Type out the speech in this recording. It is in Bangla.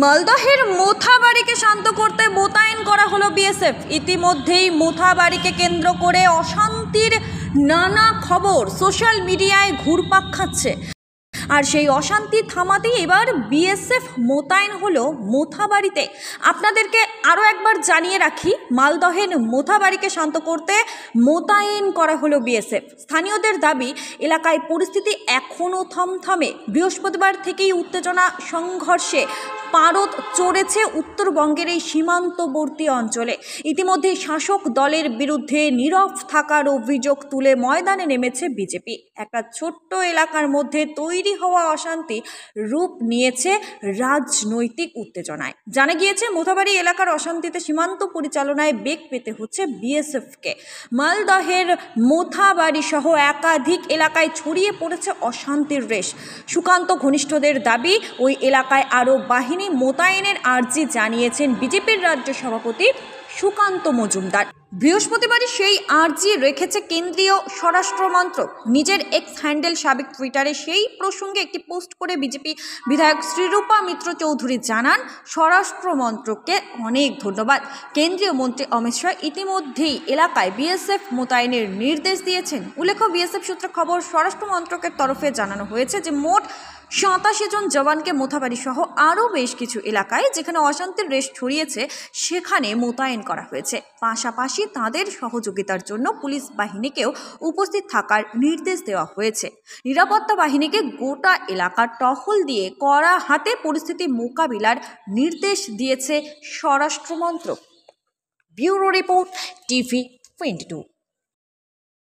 মালদহের মোথাবাড়িকে শান্ত করতে মোতায়েন করা হলো বিএসএফ। ইতিমধ্যেই মোথাবাড়িকে কেন্দ্র করে অশান্তির নানা খবর সোশ্যাল মিডিয়ায় ঘুরপাক খাচ্ছে, আর সেই অশান্তি থামাতেই এবার বিএসএফ মোতায়েন হলো মোথাবাড়িতে। আপনাদেরকে আরও একবার জানিয়ে রাখি, মালদহের মোথাবাড়িকে শান্ত করতে মোতায়েন করা হলো বিএসএফ। স্থানীয়দের দাবি, এলাকায় পরিস্থিতি এখনও থমথমে। বৃহস্পতিবার থেকেই উত্তেজনা সংঘর্ষে পারদ চড়েছে উত্তরবঙ্গের এই সীমান্তবর্তী অঞ্চলে। ইতিমধ্যে শাসক দলের বিরুদ্ধে নীরব থাকার অভিযোগ তুলে ময়দানে নেমেছে বিজেপি। একটা ছোট্ট এলাকার মধ্যে তৈরি হওয়া অশান্তি রূপ নিয়েছে রাজনৈতিক উত্তেজনায়। জানা গিয়েছে, মোথাবাড়ি এলাকার অশান্তিতে সীমান্ত পরিচালনায় বেগ পেতে হচ্ছে বিএসএফকে। মালদহের মোথাবাড়ি সহ একাধিক এলাকায় ছড়িয়ে পড়েছে অশান্তির রেশ। সুকান্ত ঘনিষ্ঠদের দাবি, ওই এলাকায় আরও বাহিনী মোতায়েনের আর্জি জানিয়েছেন বিজেপির রাজ্য সভাপতি সুকান্ত মজুমদার। বৃহস্পতিবারই সেই আর্জি রেখেছে কেন্দ্রীয় স্বরাষ্ট্র মন্ত্রক। নিজের এক্স হ্যান্ডেল সাবেক টুইটারে সেই প্রসঙ্গে একটি পোস্ট করে বিজেপি বিধায়ক শ্রীরূপা মিত্র চৌধুরী জানান, স্বরাষ্ট্র মন্ত্রককে অনেক ধন্যবাদ। কেন্দ্রীয় মন্ত্রী অমিত শাহ ইতিমধ্যেই এলাকায় বিএসএফ মোতায়েনের নির্দেশ দিয়েছেন। উল্লেখ্য, বিএসএফ সূত্রে খবর, স্বরাষ্ট্র মন্ত্রকের তরফে জানানো হয়েছে যে মোট 87 জন জওয়ানকে মোথাবাড়ি সহ আরও বেশ কিছু এলাকায় যেখানে অশান্তির রেশ ছড়িয়েছে সেখানে মোতায়েন করা হয়েছে। পাশাপাশি তাদের সহযোগিতার জন্য পুলিশ বাহিনীকেও উপস্থিত থাকার নির্দেশ দেওয়া হয়েছে। নিরাপত্তা বাহিনীকে গোটা এলাকা টহল দিয়ে কড়া হাতে পরিস্থিতি মোকাবিলার নির্দেশ দিয়েছে স্বরাষ্ট্র মন্ত্রক। Bureau report, TV 22।